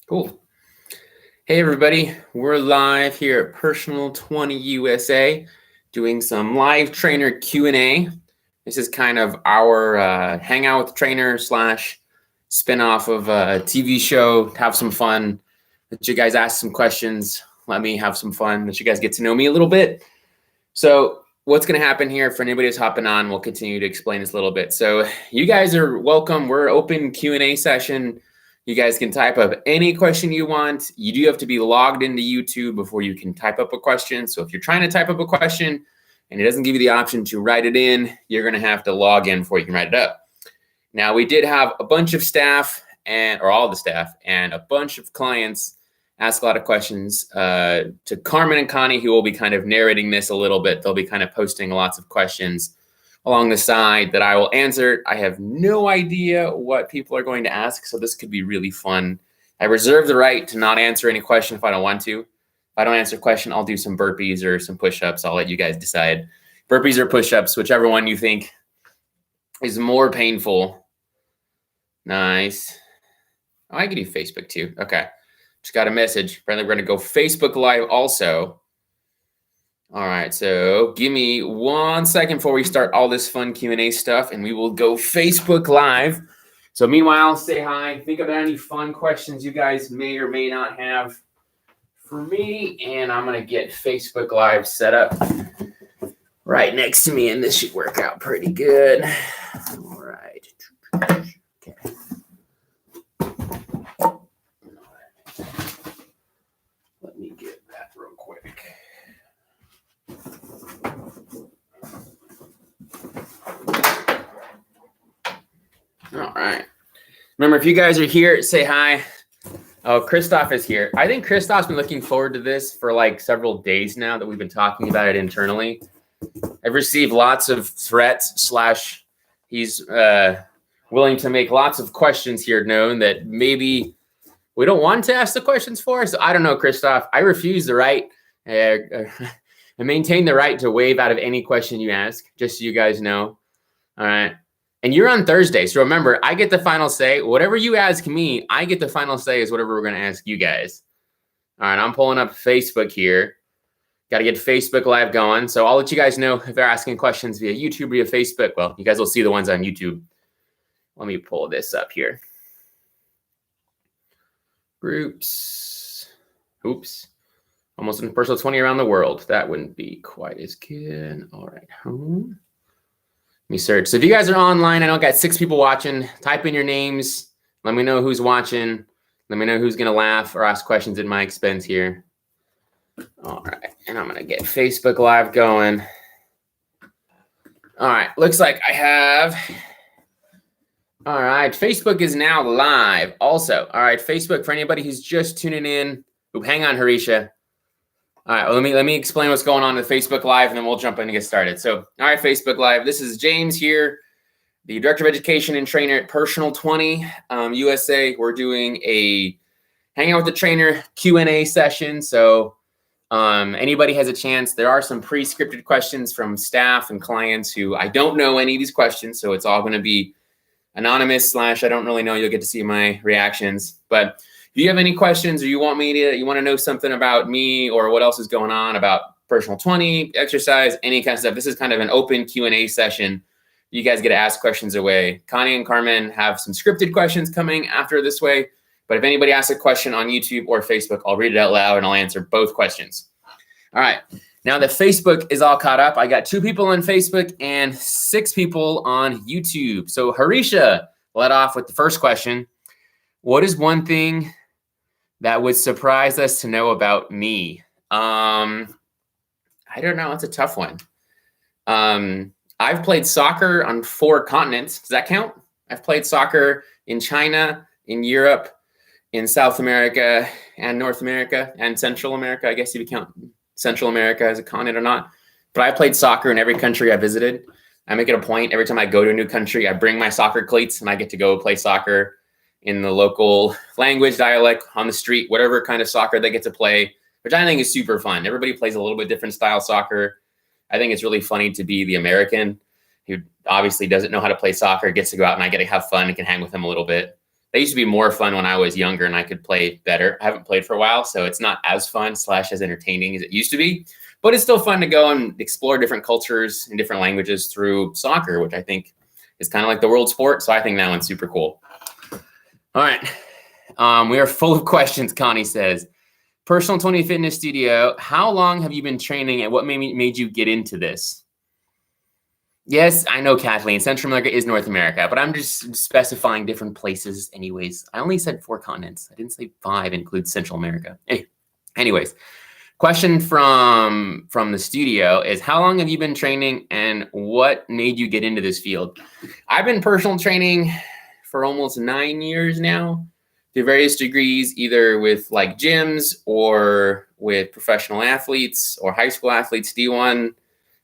Cool. Hey everybody, we're live here at Personal 20 USA doing some live trainer Q&A. This is kind of our hangout with trainer slash spin-off of a TV show, have some fun, let you guys ask some questions, let me have some fun, let you guys get to know me a little bit. So what's going to happen here for anybody who's hopping on, we'll continue to explain this a little bit. So you guys are welcome. We're open Q&A session. You guys can type up any question you want. You do have to be logged into YouTube before you can type up a question. So if you're trying to type up a question and it doesn't give you the option to write it in, you're going to have to log in before you can write it up. Now, we did have a bunch of staff or all the staff and a bunch of clients ask a lot of questions to Carmen and Connie, who will be kind of narrating this a little bit. They'll be kind of posting lots of questions along the side that I will answer. I have no idea what people are going to ask, so this could be really fun. I reserve the right to not answer any question if I don't want to. If I don't answer a question, I'll do some burpees or some push-ups. I'll let you guys decide. Burpees or push-ups, whichever one you think is more painful. Nice. Oh, I can do Facebook too. Okay. Just got a message. Apparently we're going to go Facebook Live also. All right, so give me 1 second before we start all this fun Q&A stuff, and we will go Facebook Live. So meanwhile, say hi. Think about any fun questions you guys may or may not have for me, and I'm going to get Facebook Live set up right next to me, and this should work out pretty good. All right. Okay. Let me get that real quick. All right. Remember, if you guys are here, say hi. Oh, Christoph is here. I think Christoph's been looking forward to this for like several days now that we've been talking about it internally. I've received lots of threats / he's willing to make lots of questions here known that maybe we don't want to ask the questions for. So I don't know, Christoph. I refuse the right and maintain the right to waive out of any question you ask, just so you guys know. All right. And you're on Thursday. So remember, I get the final say. Whatever you ask me, I get the final say is whatever we're going to ask you guys. All right. I'm pulling up Facebook here. Got to get Facebook Live going. So I'll let you guys know if they're asking questions via YouTube or via Facebook. Well, you guys will see the ones on YouTube. Let me pull this up here. Groups. Oops. Almost in Personal 20 around the world. That wouldn't be quite as good. All right. Home. Let me search. So if you guys are online, I know I got 6 people watching. Type in your names. Let me know who's watching. Let me know who's going to laugh or ask questions at my expense here. All right. And I'm going to get Facebook Live going. All right. Looks like I have. All right. Facebook is now live also. All right. Facebook, for anybody who's just tuning in. Ooh, hang on, Harisha. All right, well, let me explain what's going on with Facebook Live, and then we'll jump in and get started. So, all right, Facebook Live. This is James here, the Director of Education and Trainer at Personal 20 USA. We're doing a Hang Out with the Trainer Q&A session. So anybody has a chance. There are some pre-scripted questions from staff and clients who I don't know any of these questions, so it's all going to be anonymous / I don't really know. You'll get to see my reactions. But if you have any questions or you want to know something about me or what else is going on about Personal 20, exercise, any kind of stuff, this is kind of an open Q&A session. You guys get to ask questions away. Connie and Carmen have some scripted questions coming after this way. But if anybody asks a question on YouTube or Facebook, I'll read it out loud and I'll answer both questions. All right. Now that Facebook is all caught up, I got 2 people on Facebook and 6 people on YouTube. So Harisha led off with the first question. What is one thing that would surprise us to know about me? I don't know. It's a tough one. I've played soccer on 4 continents. Does that count? I've played soccer in China, in Europe, in South America, and North America, and Central America. I guess you would count Central America as a continent or not. But I played soccer in every country I visited. I make it a point every time I go to a new country, I bring my soccer cleats and I get to go play soccer in the local language, dialect, on the street, whatever kind of soccer they get to play, which I think is super fun. Everybody plays a little bit different style soccer. I think it's really funny to be the American who obviously doesn't know how to play soccer, gets to go out and I get to have fun and can hang with them a little bit. They used to be more fun when I was younger and I could play better. I haven't played for a while, so it's not as fun / as entertaining as it used to be. But it's still fun to go and explore different cultures and different languages through soccer, which I think is kind of like the world sport. So I think that one's super cool. All right. We are full of questions, Connie says. Personal 20 Fitness Studio, how long have you been training and what made you get into this? Yes, I know, Kathleen. Central America is North America, but I'm just specifying different places anyways. I only said 4 continents. I didn't say 5 includes Central America. Anyways, question from the studio is, how long have you been training and what made you get into this field? I've been personal training for almost 9 years now to various degrees, either with like gyms or with professional athletes or high school athletes, D1.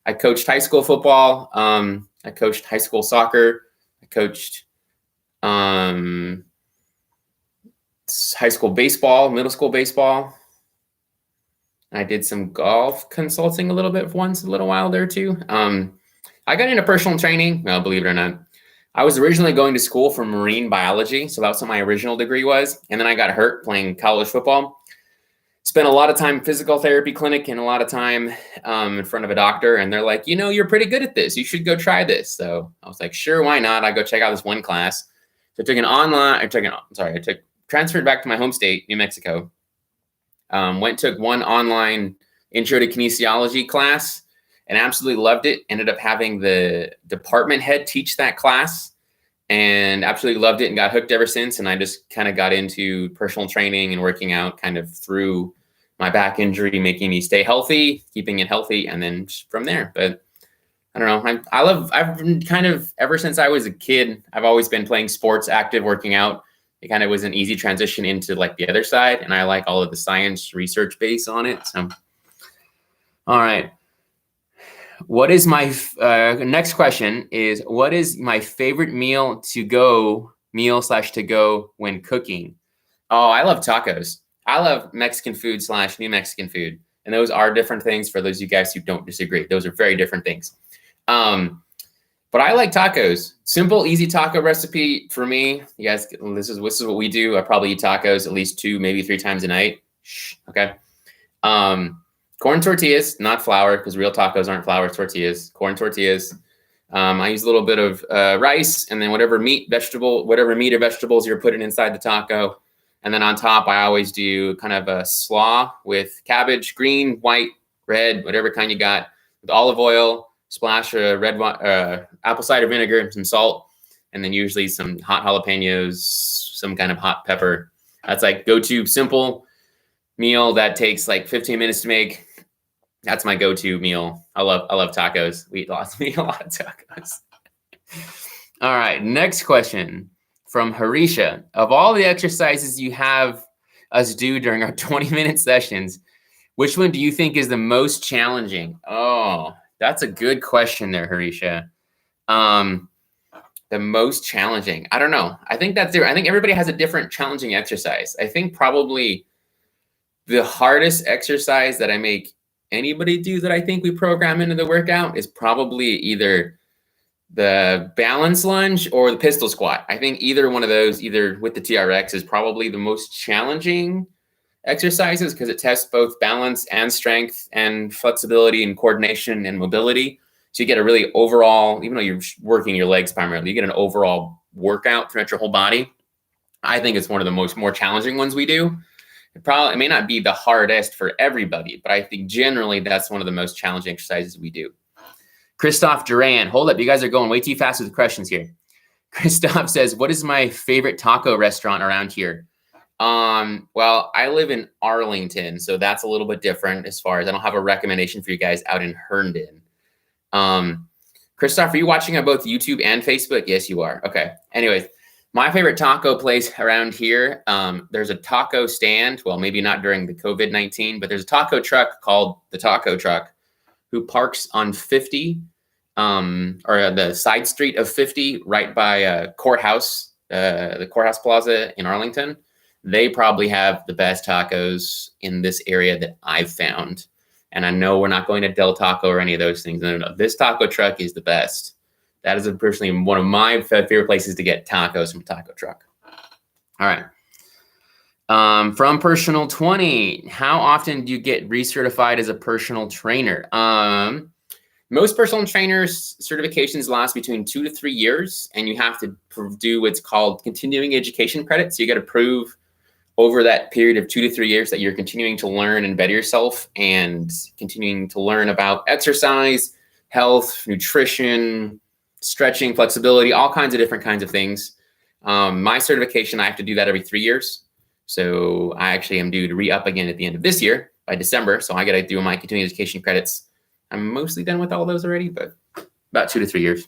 I coached high school football. I coached high school soccer. I coached high school baseball, middle school baseball. I did some golf consulting a little bit once, a little while there too. I got into personal training. Well, believe it or not, I was originally going to school for marine biology. So that's what my original degree was. And then I got hurt playing college football. Spent a lot of time physical therapy clinic and a lot of time in front of a doctor. And they're like, you know, you're pretty good at this. You should go try this. So I was like, sure, why not? I go check out this one class. So I took transferred back to my home state, New Mexico. Took one online intro to kinesiology class and absolutely loved it. Ended up having the department head teach that class and absolutely loved it and got hooked ever since. And I just kind of got into personal training and working out kind of through my back injury, making me stay healthy, keeping it healthy. And then from there, but I don't know. I've been kind of, ever since I was a kid, I've always been playing sports, active, working out. It kind of was an easy transition into like the other side. And I like all of the science research base on it. So, all right. What is my next question is, what is my favorite meal to go when cooking? Oh, I love tacos. I love Mexican food / New Mexican food. And those are different things for those of you guys who don't disagree. Those are very different things. But I like tacos. Simple, easy taco recipe for me. You guys, this is what we do. I probably eat tacos at least 2, maybe 3 times a night. Okay. Corn tortillas, not flour, because real tacos aren't flour, tortillas. Corn tortillas. I use a little bit of rice and then whatever meat or vegetables you're putting inside the taco. And then on top, I always do kind of a slaw with cabbage, green, white, red, whatever kind you got, with olive oil, splash of red apple cider vinegar, some salt, and then usually some hot jalapenos, some kind of hot pepper. That's like go-to simple meal that takes like 15 minutes to make. That's my go-to meal. I love tacos. We eat a lot of tacos. All right, next question from Harisha. Of all the exercises you have us do during our 20-minute sessions, which one do you think is the most challenging? Oh, that's a good question there, Harisha. The most challenging. I don't know. I think everybody has a different challenging exercise. I think probably the hardest exercise that I make anybody do that I think we program into the workout is probably either the balance lunge or the pistol squat. I think either one of those, either with the TRX, is probably the most challenging exercises because it tests both balance and strength and flexibility and coordination and mobility. So you get a really overall, even though you're working your legs primarily, you get an overall workout throughout your whole body. I think it's one of the more challenging ones we do. It may not be the hardest for everybody, but I think generally that's one of the most challenging exercises we do. Christoph Duran, hold up. You guys are going way too fast with the questions here. Christoph says, what is my favorite taco restaurant around here? Well, I live in Arlington, so that's a little bit different as far as I don't have a recommendation for you guys out in Herndon. Christoph, are you watching on both YouTube and Facebook? Yes, you are. Okay. Anyways, my favorite taco place around here, there's a taco stand. Well, maybe not during the COVID-19, but there's a taco truck called the Taco Truck who parks on 50, or the side street of 50 right by courthouse, the Courthouse Plaza in Arlington. They probably have the best tacos in this area that I've found. And I know we're not going to Del Taco or any of those things. No. This taco truck is the best. That is personally one of my favorite places to get tacos from a taco truck. All right. From Personal 20, how often do you get recertified as a personal trainer? Most personal trainers certifications last between 2 to 3 years, and you have to do what's called continuing education credit. So you got to prove over that period of 2 to 3 years that you're continuing to learn and better yourself and continuing to learn about exercise, health, nutrition, stretching, flexibility, all kinds of different kinds of things. My certification, I have to do that every 3 years. So I actually am due to re-up again at the end of this year by December. So I got to do my continuing education credits. I'm mostly done with all those already, but about 2 to 3 years.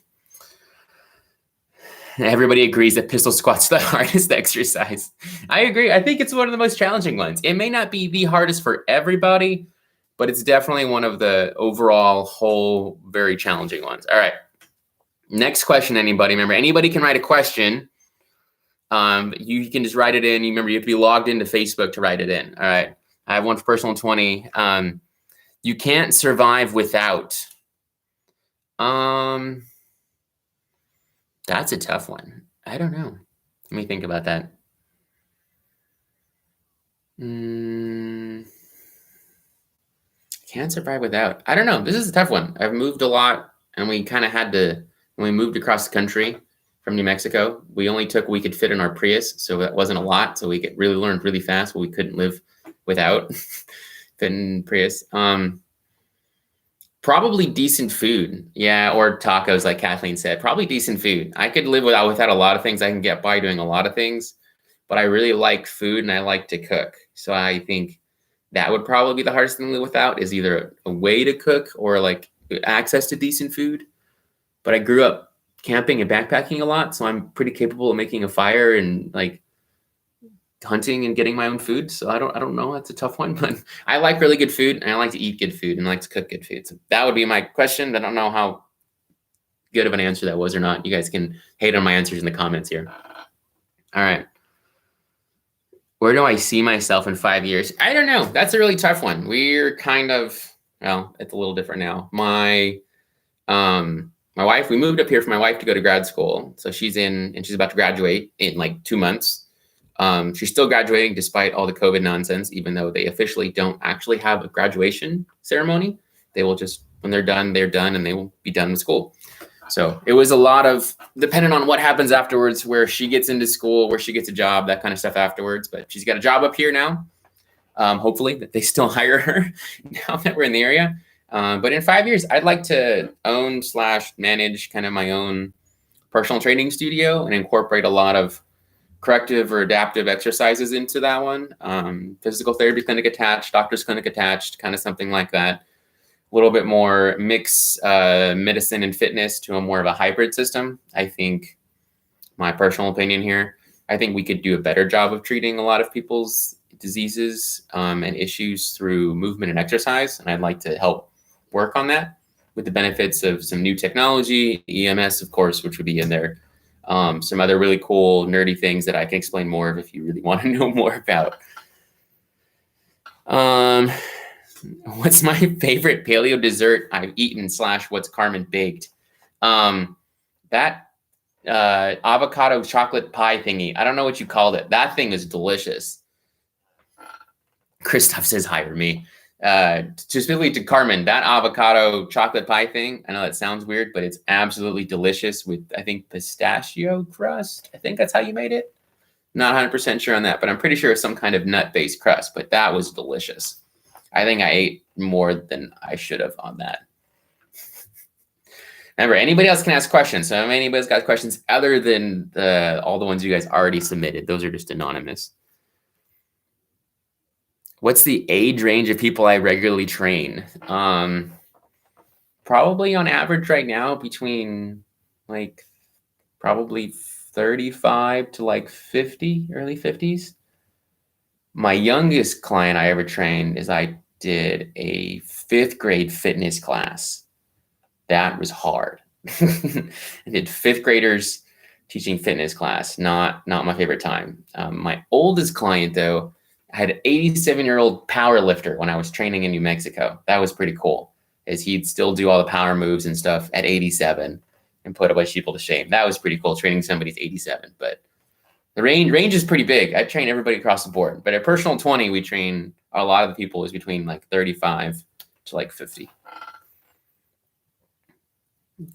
Everybody agrees that pistol squat's the hardest exercise. I agree. I think it's one of the most challenging ones. It may not be the hardest for everybody, but it's definitely one of the overall whole very challenging ones. All right. Next question, anybody? Remember, anybody can write a question. You can just write it in. You remember, you have to be logged into Facebook to write it in. All right. I have one for Personal 20. You can't survive without. That's a tough one. I don't know. Let me think about that. Can't survive without. I don't know. This is a tough one. I've moved a lot, and we kind of had to, when we moved across the country from New Mexico, we only took what we could fit in our Prius, so that wasn't a lot. So we could really learn really fast, but we couldn't live without fitting Prius. Probably decent food. Yeah, or tacos, like Kathleen said. Probably decent food. I could live without a lot of things. I can get by doing a lot of things, but I really like food and I like to cook. So I think that would probably be the hardest thing to live without, is either a way to cook or like access to decent food. But I grew up camping and backpacking a lot, so I'm pretty capable of making a fire and like hunting and getting my own food. So I don't know. That's a tough one, but I like really good food and I like to eat good food and I like to cook good food. So that would be my question. I don't know how good of an answer that was or not. You guys can hate on my answers in the comments here. All right. Where do I see myself in 5 years? I don't know. That's a really tough one. We're kind of, well, it's a little different now. My wife, we moved up here for my wife to go to grad school. So she's about to graduate in like 2 months. She's still graduating despite all the COVID nonsense, even though they officially don't actually have a graduation ceremony. They will just, when they're done, and they will be done with school. So it was a lot of, depending on what happens afterwards, where she gets into school, where she gets a job, that kind of stuff afterwards. But she's got a job up here now. Hopefully that they still hire her now that we're in the area. But in 5 years, I'd like to own/manage kind of my own personal training studio and incorporate a lot of corrective or adaptive exercises into that one. Physical therapy clinic attached, doctor's clinic attached, kind of something like that. A little bit more mix medicine and fitness to a more of a hybrid system. I think, my personal opinion here, I think we could do a better job of treating a lot of people's diseases and issues through movement and exercise. And I'd like to help work on that with the benefits of some new technology, EMS, of course, which would be in there. Some other really cool, nerdy things that I can explain more of if you really want to know more about. What's my favorite paleo dessert I've eaten / what's Carmen baked? That avocado chocolate pie thingy. I don't know what you called it. That thing is delicious. Christoph says hire me. Specifically to Carmen, that avocado chocolate pie thing, I know that sounds weird, but it's absolutely delicious with, I think, pistachio crust. I think that's how you made it. Not 100% sure on that, but I'm pretty sure it's some kind of nut-based crust, but that was delicious. I think I ate more than I should have on that. Remember, anybody else can ask questions. So if anybody's got questions other than all the ones you guys already submitted, those are just anonymous. What's the age range of people I regularly train? Probably on average right now between like probably 35 to like 50, early 50s. My youngest client I ever trained is I did a 5th grade fitness class. That was hard. I did 5th graders teaching fitness class. Not my favorite time. My oldest client though, I had an 87-year-old power lifter when I was training in New Mexico. That was pretty cool, as he'd still do all the power moves and stuff at 87 and put a bunch of people to shame. That was pretty cool, training somebody who's 87. But The range is pretty big. I train everybody across the board, but at personal 20, we train a lot of the people is between like 35 to like 50.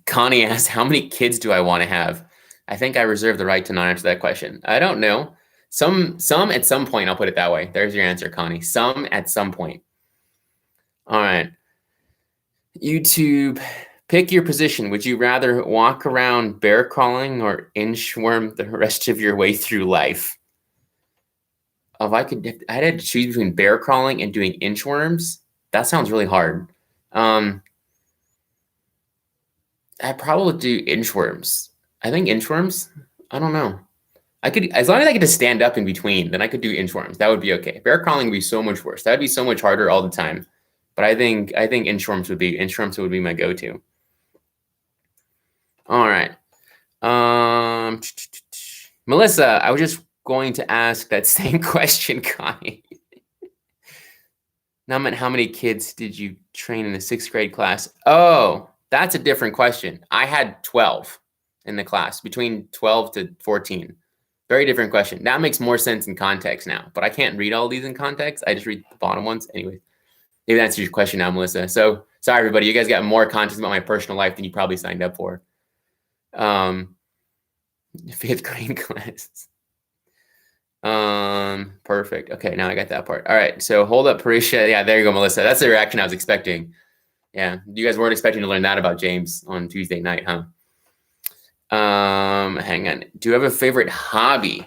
Connie asks, how many kids do I want to have? I think I reserve the right to not answer that question. I don't know. Some at some point, I'll put it that way. There's your answer, Connie. Some at some point. All right. YouTube, pick your position. Would you rather walk around bear crawling or inchworm the rest of your way through life? If I had to choose between bear crawling and doing inchworms, that sounds really hard. I'd probably do inchworms. I think inchworms, I don't know. I could, as long as I get to stand up in between, then I could do inchworms. That would be okay. Bear crawling would be so much worse. That would be so much harder all the time. But I think inchworms would be my go-to. All right. Melissa, I was just going to ask that same question, Connie. Now, how many kids did you train in the 6th grade class? Oh, that's a different question. I had 12 in the class, between 12 to 14. Very different question. That makes more sense in context now, but I can't read all these in context. I just read the bottom ones. Anyway, maybe that's your question now, Melissa. So sorry, everybody. You guys got more content about my personal life than you probably signed up for. 5th grade class. Perfect. Okay, now I got that part. All right, so hold up, Parisha. Yeah, there you go, Melissa. That's the reaction I was expecting. Yeah, you guys weren't expecting to learn that about James on Tuesday night, huh? Hang on. Do you have a favorite hobby?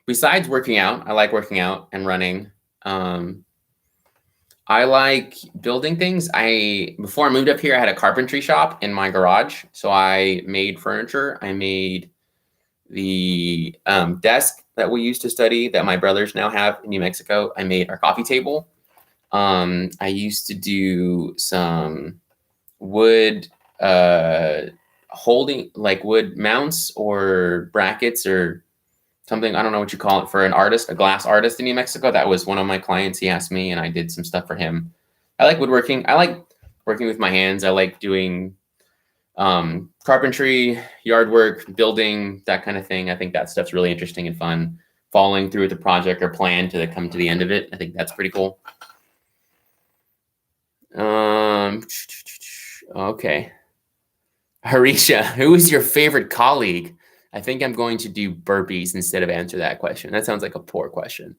Besides working out, I like working out and running. I like building things. Before I moved up here, I had a carpentry shop in my garage. So I made furniture. I made the desk that we used to study that my brothers now have in New Mexico. I made our coffee table. I used to do some wood holding, like wood mounts or brackets or something. I don't know what you call it, for an artist, a glass artist in New Mexico. That was one of my clients. He asked me and I did some stuff for him. I like woodworking. I like working with my hands. I like doing carpentry, yard work, building, that kind of thing. I think that stuff's really interesting and fun. Following through with the project or plan to come to the end of it. I think that's pretty cool. Okay. Harisha, who is your favorite colleague? I think I'm going to do burpees instead of answer that question. That sounds like a poor question.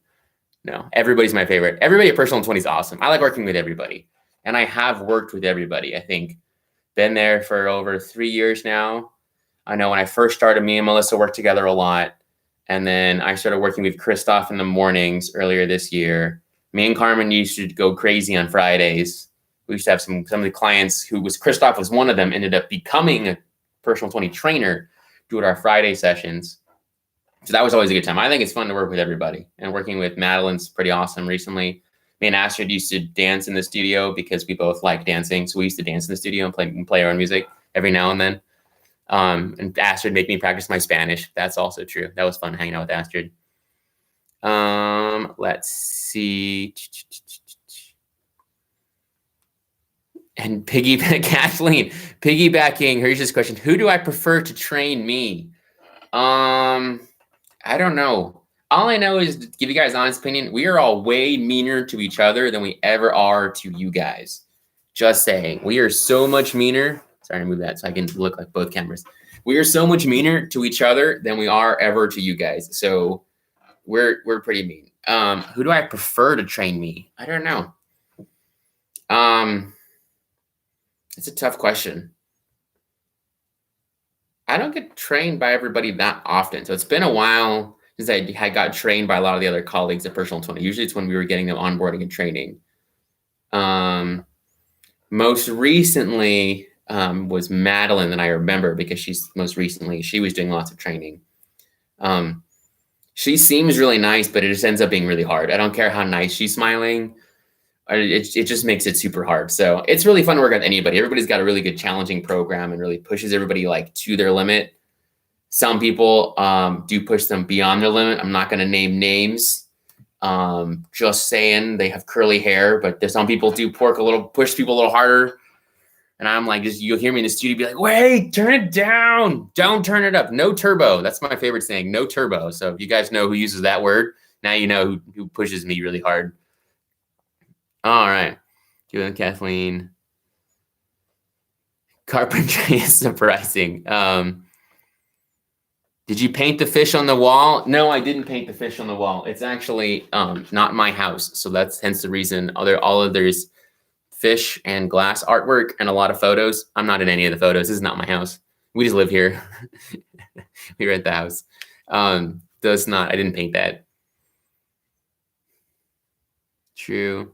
No, everybody's my favorite. Everybody at Personal 20 is awesome. I like working with everybody. And I have worked with everybody. I think been there for over 3 years now. I know when I first started, me and Melissa worked together a lot. And then I started working with Christoph in the mornings earlier this year. Me and Carmen used to go crazy on Fridays. We used to have some of the clients Christoph was one of them, ended up becoming a Personal 20 trainer, do our Friday sessions. So that was always a good time. I think it's fun to work with everybody, and working with Madeline's pretty awesome recently. Me and Astrid used to dance in the studio because we both like dancing. So we used to dance in the studio and play our own music every now and then. And Astrid made me practice my Spanish. That's also true. That was fun hanging out with Astrid. Let's see. And Kathleen, piggybacking Harisha's question, who do I prefer to train me? I don't know. All I know is to give you guys an honest opinion. We are all way meaner to each other than we ever are to you guys. Just saying. We are so much meaner. Sorry, I moved that so I can look like both cameras. We are so much meaner to each other than we are ever to you guys. So we're pretty mean. Who do I prefer to train me? I don't know. It's a tough question. I don't get trained by everybody that often. So it's been a while since I got trained by a lot of the other colleagues at Personal 20. Usually it's when we were getting them onboarding and training. Most recently was Madeline that I remember, because she was doing lots of training. She seems really nice, but it just ends up being really hard. I don't care how nice she's smiling. It just makes it super hard. So it's really fun to work with anybody. Everybody's got a really good challenging program and really pushes everybody like to their limit. Some people do push them beyond their limit. I'm not going to name names. Just saying, they have curly hair, but some people do push people a little harder. And I'm like, you'll hear me in the studio be like, wait, turn it down. Don't turn it up. No turbo. That's my favorite saying, no turbo. So if you guys know who uses that word, now you know who pushes me really hard. All right. Julian, Kathleen. Carpentry is surprising. Did you paint the fish on the wall? No, I didn't paint the fish on the wall. It's actually not my house. So that's hence the reason there's fish and glass artwork and a lot of photos. I'm not in any of the photos. This is not my house. We just live here. We rent the house. I didn't paint that. True.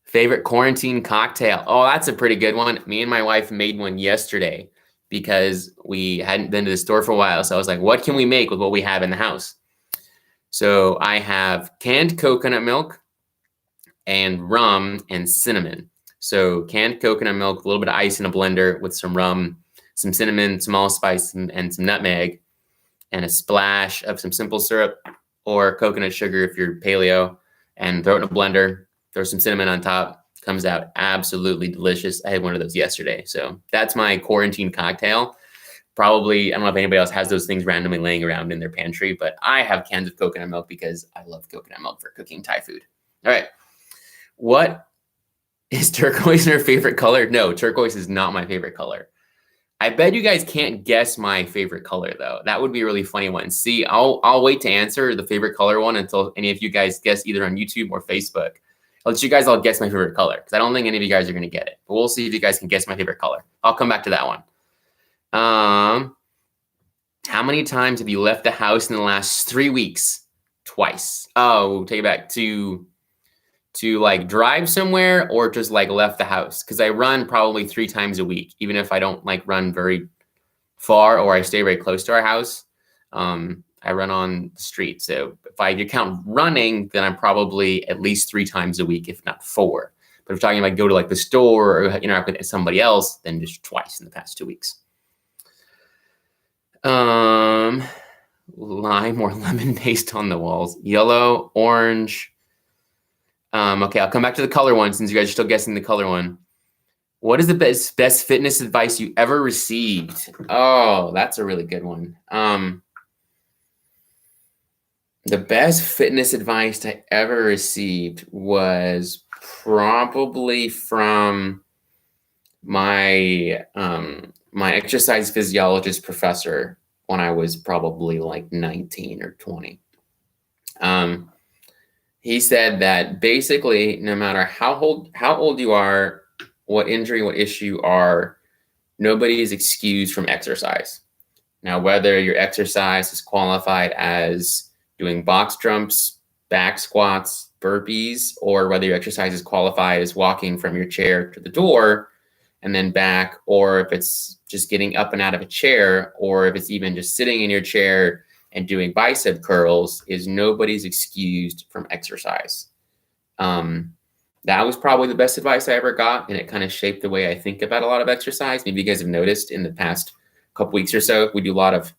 Favorite quarantine cocktail? Oh, that's a pretty good one. Me and my wife made one yesterday because we hadn't been to the store for a while. So I was like, what can we make with what we have in the house? So I have canned coconut milk and rum and cinnamon. So canned coconut milk, a little bit of ice in a blender with some rum, some cinnamon, some allspice, and some nutmeg, and a splash of some simple syrup or coconut sugar if you're paleo, and throw it in a blender, throw some cinnamon on top. Comes out absolutely delicious. I had one of those yesterday. So that's my quarantine cocktail. Probably, I don't know if anybody else has those things randomly laying around in their pantry, but I have cans of coconut milk because I love coconut milk for cooking Thai food. All right. What is turquoise your favorite color? No, turquoise is not my favorite color. I bet you guys can't guess my favorite color though. That would be a really funny one. See, I'll wait to answer the favorite color one until any of you guys guess either on YouTube or Facebook. I'll let you guys all guess my favorite color because I don't think any of you guys are going to get it. But we'll see if you guys can guess my favorite color. I'll come back to that one. How many times have you left the house in the last 3 weeks? Twice. Oh, take it back to like drive somewhere or just like left the house. Because I run probably 3 times a week, even if I don't like run very far or I stay very close to our house. I run on the street. So if I count running, then I'm probably at least 3 times a week, if not 4. But if you're talking about go to like the store or interact with somebody else, then just twice in the past 2 weeks. Lime or lemon paste on the walls. Yellow, orange. Okay, I'll come back to the color one since you guys are still guessing the color one. What is the best fitness advice you ever received? Oh, that's a really good one. The best fitness advice I ever received was probably from my my exercise physiologist professor when I was probably like 19 or 20. He said that basically no matter how old you are, what injury, what issue you are, nobody is excused from exercise. Now, whether your exercise is qualified as doing box jumps, back squats, burpees, or whether your exercise is qualified as walking from your chair to the door and then back, or if it's just getting up and out of a chair, or if it's even just sitting in your chair and doing bicep curls, is nobody's excused from exercise. That was probably the best advice I ever got, and it kind of shaped the way I think about a lot of exercise. Maybe you guys have noticed in the past couple weeks or so, we do a lot of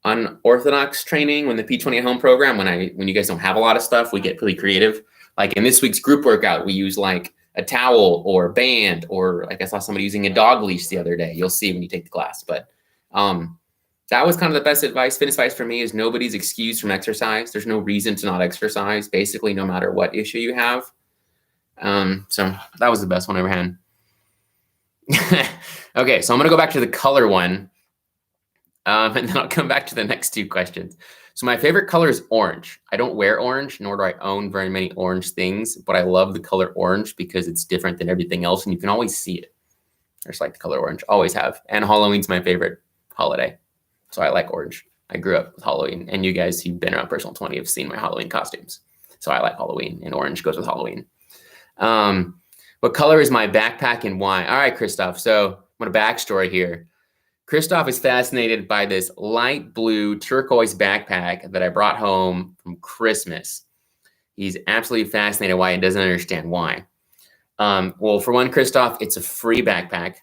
unorthodox training when the P20 at Home program. When you guys don't have a lot of stuff, we get really creative. Like in this week's group workout, we use like a towel or a band, or like I saw somebody using a dog leash the other day. You'll see when you take the class. But that was kind of the best advice. Fitness advice for me is nobody's excused from exercise. There's no reason to not exercise, basically, no matter what issue you have. So that was the best one I ever had. Okay, so I'm going to go back to the color one. And then I'll come back to the next 2 questions. So my favorite color is orange. I don't wear orange, nor do I own very many orange things, but I love the color orange because it's different than everything else, and you can always see it. I just like the color orange, always have. And Halloween's my favorite holiday, so I like orange. I grew up with Halloween, and you guys who've been around Personal 20 have seen my Halloween costumes. So I like Halloween, and orange goes with Halloween. What color is my backpack and why? All right, Christoph. So I'm going to backstory here. Christoph is fascinated by this light blue turquoise backpack that I brought home from Christmas. He's absolutely fascinated why he doesn't understand why. Well, for one, Christoph, it's a free backpack.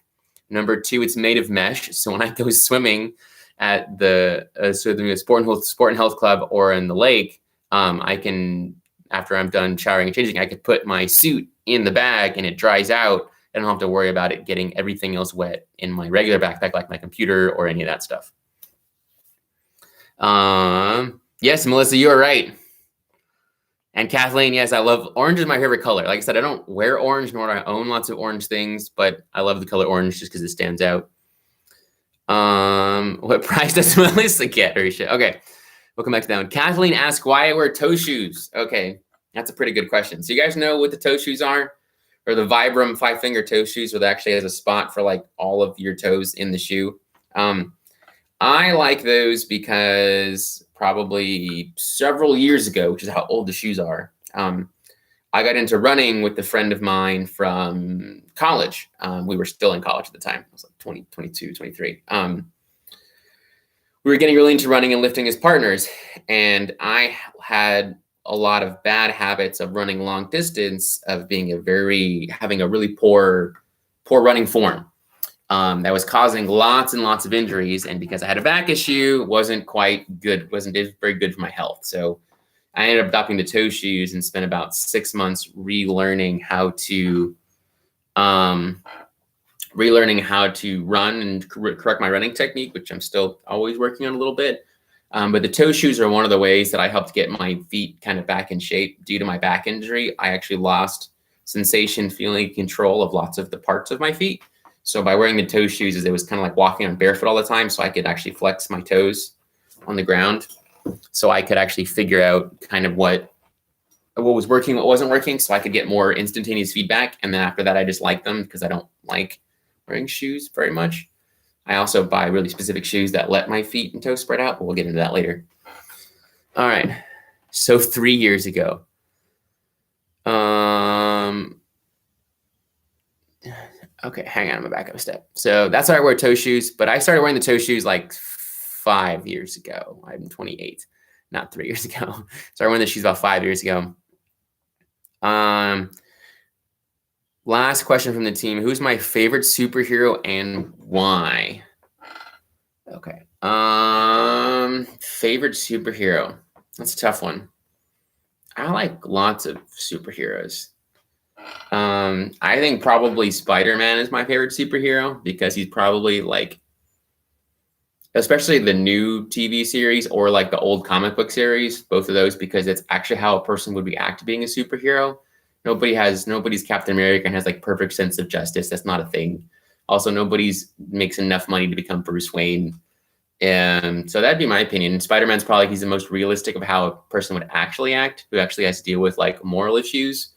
Number 2, it's made of mesh. So when I go swimming at the Sport and Health Club or in the lake, I can, after I'm done showering and changing, I could put my suit in the bag and it dries out I don't have to worry about it getting everything else wet in my regular backpack, like my computer or any of that stuff. Yes, Melissa, you are right. And Kathleen, yes, I love orange is my favorite color. Like I said, I don't wear orange, nor do I own lots of orange things, but I love the color orange just because it stands out. What price does Melissa get, Arisha? Okay, we'll come back to that one. Kathleen asked why I wear toe shoes. Okay, that's a pretty good question. So you guys know what the toe shoes are? Or the Vibram 5-finger toe shoes, where that actually has a spot for like all of your toes in the shoe. I like those because probably several years ago, which is how old the shoes are, I got into running with a friend of mine from college. We were still in college at the time. It was like 22, 23. We were getting really into running and lifting as partners. And I had a lot of bad habits of running long distance, of being having a really poor running form. That was causing lots and lots of injuries. And because I had a back issue, wasn't quite good, wasn't very good for my health. So I ended up adopting the toe shoes and spent about 6 months relearning how to run and correct my running technique, which I'm still always working on a little bit. But the toe shoes are one of the ways that I helped get my feet kind of back in shape. Due to my back injury, I actually lost sensation, feeling, control of lots of the parts of my feet. So by wearing the toe shoes, it was kind of like walking on barefoot all the time. So I could actually flex my toes on the ground. So I could actually figure out kind of what was working, what wasn't working. So I could get more instantaneous feedback. And then after that, I just like them because I don't like wearing shoes very much. I also buy really specific shoes that let my feet and toes spread out, but we'll get into that later. All right. So 3 years ago. Okay, hang on, I'm gonna back up a step. So that's why I wear toe shoes, but I started wearing the toe shoes like 5 years ago. I'm 28, not 3 years ago. Started wearing the shoes about 5 years ago. Last question from the team. Who's my favorite superhero and why? Okay. Favorite superhero. That's a tough one. I like lots of superheroes. I think probably Spider-Man is my favorite superhero because he's probably like, especially the new TV series or like the old comic book series, both of those, because it's actually how a person would react to being a superhero. Nobody's Captain America and has like perfect sense of justice. That's not a thing. Also, nobody's makes enough money to become Bruce Wayne. So that'd be my opinion. Spider-Man's probably, he's the most realistic of how a person would actually act, who actually has to deal with like moral issues.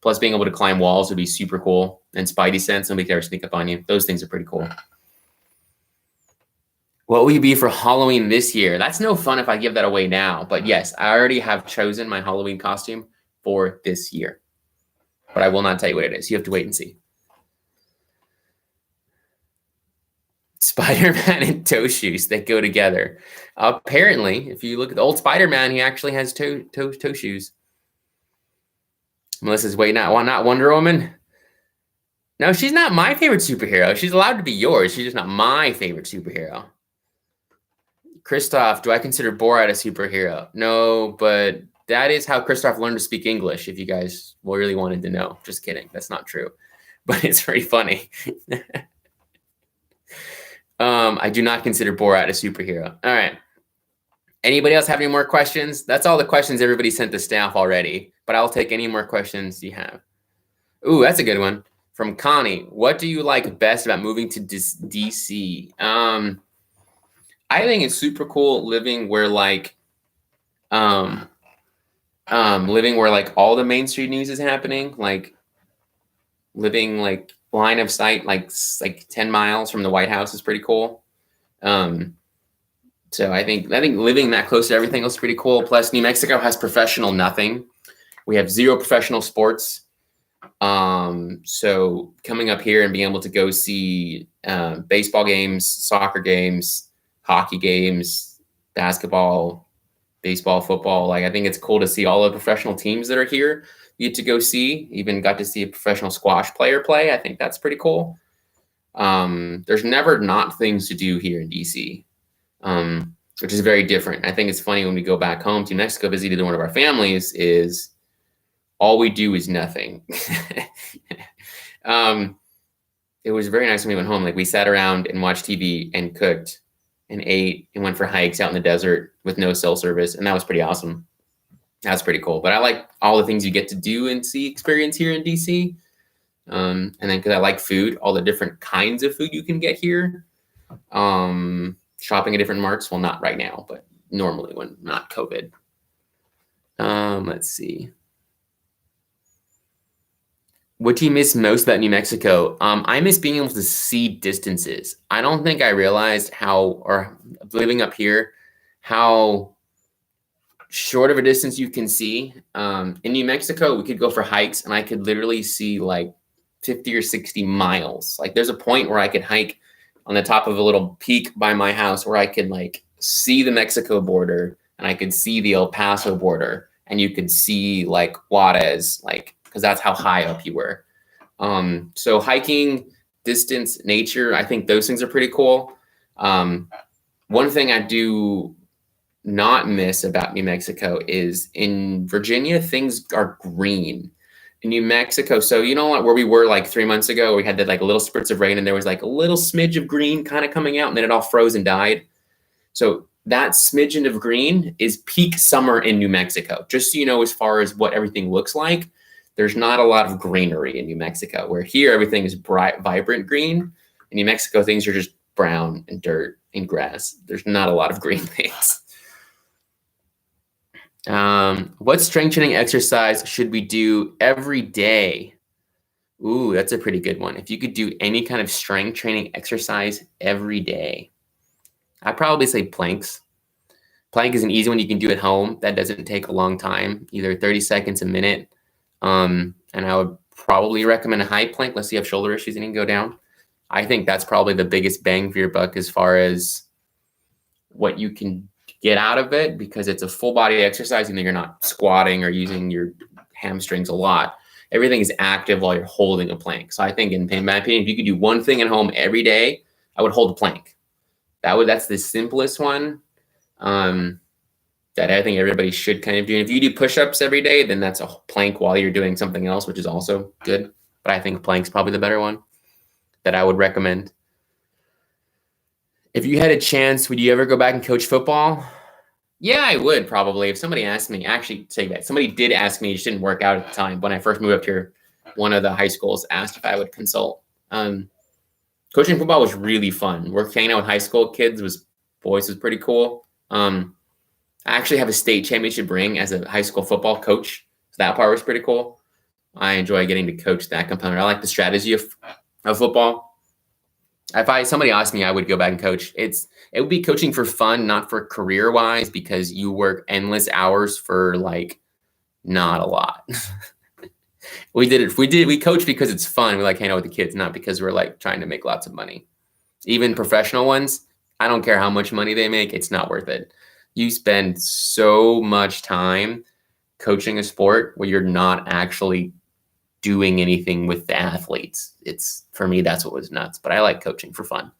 Plus being able to climb walls would be super cool. And Spidey sense, nobody can ever sneak up on you. Those things are pretty cool. What will you be for Halloween this year? That's no fun if I give that away now. But yes, I already have chosen my Halloween costume for this year. But I will not tell you what it is. You have to wait and see. Spider-Man and toe shoes, they go together. Apparently, if you look at the old Spider-Man, he actually has toe shoes. Melissa's wait, not Wonder Woman. No, she's not my favorite superhero. She's allowed to be yours. She's just not my favorite superhero. Kristoff, do I consider Borat a superhero? No, but that is how Kristoff learned to speak English, if you guys really wanted to know. Just kidding. That's not true. But it's very funny. I do not consider Borat a superhero. All right. Anybody else have any more questions? That's all the questions everybody sent to staff already, but I'll take any more questions you have. Ooh, that's a good one. From Connie, what do you like best about moving to DC? I think it's super cool living where like, all the Main Street news is happening, like living like line of sight, like 10 miles from the White House is pretty cool. So I think living that close to everything else is pretty cool. Plus, New Mexico has professional nothing. We have zero professional sports. So coming up here and being able to go see baseball games, soccer games, hockey games, basketball, baseball, football. Like, I think it's cool to see all the professional teams that are here. You get to go see. Even got to see a professional squash player play. I think that's pretty cool. There's never not things to do here in DC. Which is very different. I think it's funny when we go back home to New Mexico, visited one of our families, is all we do is nothing. it was very nice when we went home. Like we sat around and watched TV and cooked and ate and went for hikes out in the desert with no cell service. And that was pretty awesome. That's pretty cool. But I like all the things you get to do and see experience here in DC. And then because I like food, all the different kinds of food you can get here. Shopping at different marts. Well, not right now, but normally when not COVID. Let's see. What do you miss most about New Mexico? I miss being able to see distances. I don't think I realized how, or living up here, how short of a distance you can see. In New Mexico, we could go for hikes and I could literally see like 50 or 60 miles. Like there's a point where I could hike on the top of a little peak by my house where I could like see the Mexico border and I could see the El Paso border and you could see like Juarez, like, because that's how high up you were. So hiking, distance, nature, I think those things are pretty cool. One thing I do not miss about New Mexico is in Virginia, things are green. In New Mexico, so you know what, where we were like 3 months ago, we had that like little spurts of rain and there was like a little smidge of green kind of coming out and then it all froze and died. So that smidgen of green is peak summer in New Mexico. Just so you know, as far as what everything looks like, there's not a lot of greenery in New Mexico, where here everything is bright, vibrant green. In New Mexico, things are just brown and dirt and grass. There's not a lot of green things. What strength training exercise should we do every day? Ooh, that's a pretty good one. If you could do any kind of strength training exercise every day, I'd probably say planks. Plank is an easy one you can do at home. That doesn't take a long time, either 30 seconds, a minute. And I would probably recommend a high plank unless you have shoulder issues and you can go down. I think that's probably the biggest bang for your buck as far as what you can get out of it, because it's a full body exercise and you're not squatting or using your hamstrings a lot. Everything is active while you're holding a plank. So I think in my opinion, if you could do one thing at home every day, I would hold a plank. That's the simplest one that I think everybody should kind of do. And if you do push-ups every day, then that's a plank while you're doing something else, which is also good. But I think plank's probably the better one that I would recommend. If you had a chance, would you ever go back and coach football? Yeah, I would probably. If somebody asked me, actually take that. Somebody did ask me, it just didn't work out at the time. When I first moved up here, one of the high schools asked if I would consult. Coaching football was really fun. Hanging out with high school kids was pretty cool. I actually have a state championship ring as a high school football coach. So that part was pretty cool. I enjoy getting to coach that component. I like the strategy of football. If somebody asked me, I would go back and coach. It would be coaching for fun, not for career wise, because you work endless hours for like not a lot. We coach because it's fun. We like hanging out with the kids, not because we're like trying to make lots of money. Even professional ones, I don't care how much money they make, it's not worth it. You spend so much time coaching a sport where you're not actually doing anything with the athletes. It's, for me, that's what was nuts, but I like coaching for fun.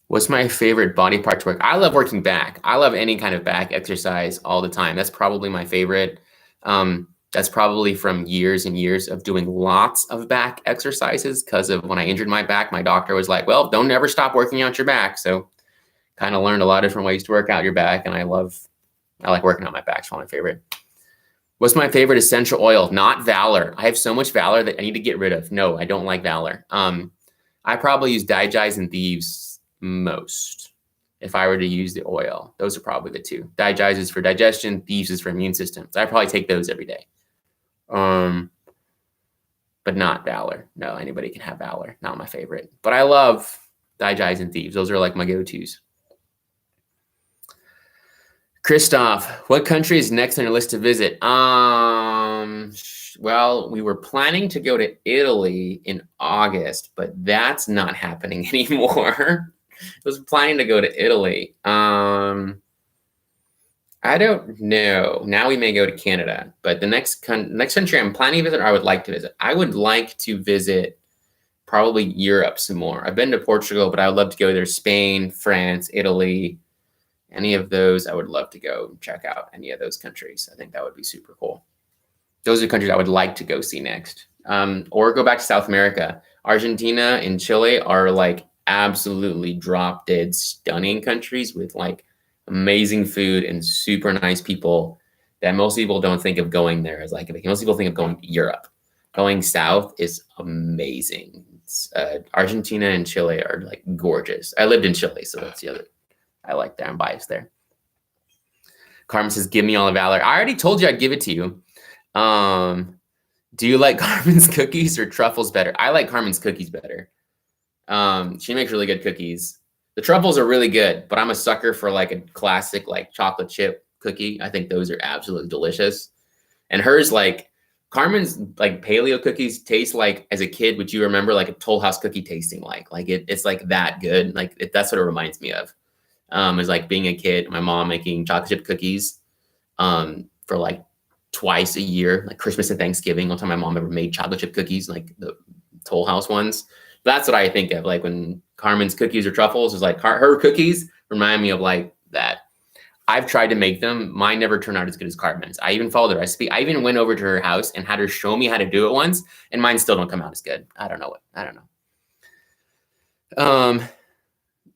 What's my favorite body part to work? I love working back. I love any kind of back exercise all the time. That's probably my favorite. That's probably from years and years of doing lots of back exercises, because of when I injured my back, my doctor was like, well, don't ever stop working out your back. So kind of learned a lot of different ways to work out your back. And I like working out my back. It's one of my favorite. What's my favorite essential oil? Not Valor. I have so much Valor that I need to get rid of. No, I don't like Valor. I probably use Digize and Thieves most if I were to use the oil. Those are probably the two. Digize is for digestion. Thieves is for immune system. So I probably take those every day. But not Valor. No, anybody can have Valor. Not my favorite. But I love Digize and Thieves. Those are like my go-tos. Christoph, what country is next on your list to visit? Well, we were planning to go to Italy in August, but that's not happening anymore. I was planning to go to Italy. I don't know. Now we may go to Canada, but the next country I'm planning to visit, or I would like to visit, I would like to visit probably Europe some more. I've been to Portugal, but I would love to go there. Spain, France, Italy. Any of those, I would love to go check out any of those countries. I think that would be super cool. Those are the countries I would like to go see next. Or go back to South America. Argentina and Chile are like absolutely drop dead stunning countries with like amazing food and super nice people that most people don't think of going there as like, most people think of going to Europe. Going south is amazing. Argentina and Chile are like gorgeous. I lived in Chile, so that's the other. I like that. I'm biased there. Carmen says, give me all the valor. I already told you I'd give it to you. Do you like Carmen's cookies or truffles better? I like Carmen's cookies better. She makes really good cookies. The truffles are really good, but I'm a sucker for like a classic like chocolate chip cookie. I think those are absolutely delicious. And hers, like Carmen's like paleo cookies taste like, as a kid, would you remember like a Toll House cookie tasting like it's like that good. Like that's what it reminds me of. Is like being a kid, my mom making chocolate chip cookies for like twice a year, like Christmas and Thanksgiving. One time my mom ever made chocolate chip cookies, like the Toll House ones. That's what I think of, like when Carmen's cookies or truffles is like her cookies remind me of like that. I've tried to make them. Mine never turned out as good as Carmen's. I even followed the recipe. I even went over to her house and had her show me how to do it once, and mine still don't come out as good. I don't know.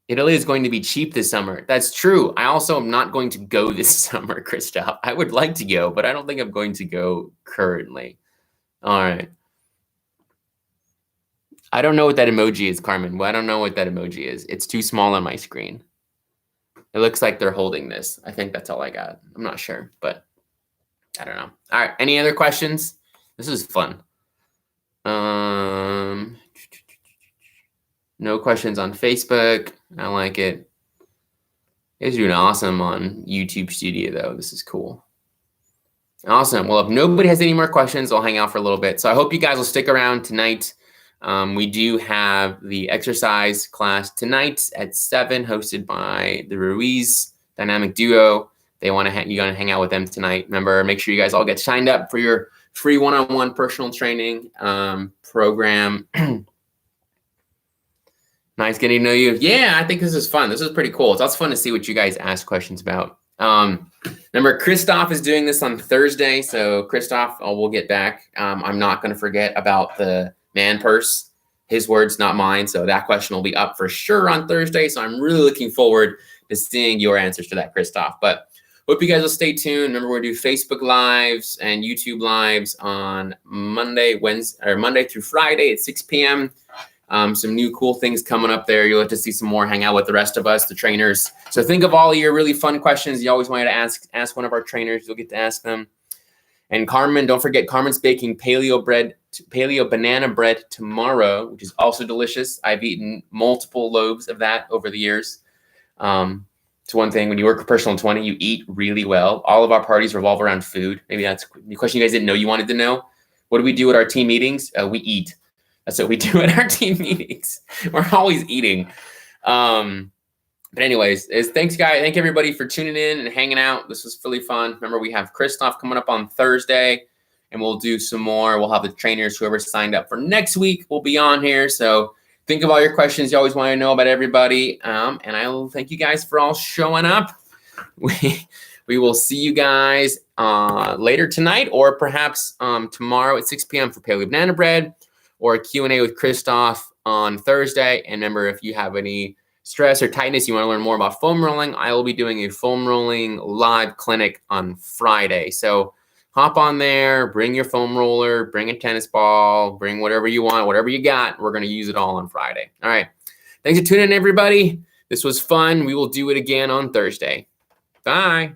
Italy is going to be cheap this summer. That's true. I also am not going to go this summer, Christoph. I would like to go, but I don't think I'm going to go currently. All right. I don't know what that emoji is, Carmen. Well, I don't know what that emoji is. It's too small on my screen. It looks like they're holding this. I think that's all I got. I'm not sure, but I don't know. All right. Any other questions? This is fun. No questions on Facebook. I like it. It's doing awesome on YouTube Studio, though. This is cool. Awesome. Well, if nobody has any more questions, I'll hang out for a little bit. So I hope you guys will stick around tonight. We do have the exercise class tonight at 7, hosted by the Ruiz Dynamic Duo. You're going to hang out with them tonight. Remember, make sure you guys all get signed up for your free one-on-one personal training program. Nice getting to know you. Yeah, I think this is fun. This is pretty cool. It's also fun to see what you guys ask questions about. Remember, Christoph is doing this on Thursday. So Christoph, we'll get back. I'm not going to forget about the man purse. His words, not mine. So that question will be up for sure on Thursday. So I'm really looking forward to seeing your answers to that, Christoph. But hope you guys will stay tuned. Remember, we'll do Facebook Lives and YouTube Lives on Monday through Friday at 6 p.m. Some new cool things coming up there. You'll have to see some more, hang out with the rest of us, the trainers. So think of all of your really fun questions you always wanted to ask one of our trainers. You'll get to ask them. And Carmen, don't forget, Carmen's baking paleo banana bread tomorrow, which is also delicious. I've eaten multiple loaves of that over the years. It's one thing, when you work for Personal 20, you eat really well. All of our parties revolve around food. Maybe that's the question you guys didn't know you wanted to know. What do we do at our team meetings? We eat. That's what we do at our team meetings. We're always eating. But anyways, thanks, guys. Thank everybody for tuning in and hanging out. This was really fun. Remember, we have Christoph coming up on Thursday, and we'll do some more. We'll have the trainers, whoever signed up for next week, will be on here. So think of all your questions you always want to know about everybody. And I will thank you guys for all showing up. We will see you guys later tonight, or perhaps tomorrow at 6 p.m. for Paleo Banana Bread, or a Q&A with Christoph on Thursday. And remember, if you have any stress or tightness, you want to learn more about foam rolling, I will be doing a foam rolling live clinic on Friday. So hop on there, bring your foam roller, bring a tennis ball, bring whatever you want, whatever you got. We're going to use it all on Friday. All right. Thanks for tuning in, everybody. This was fun. We will do it again on Thursday. Bye.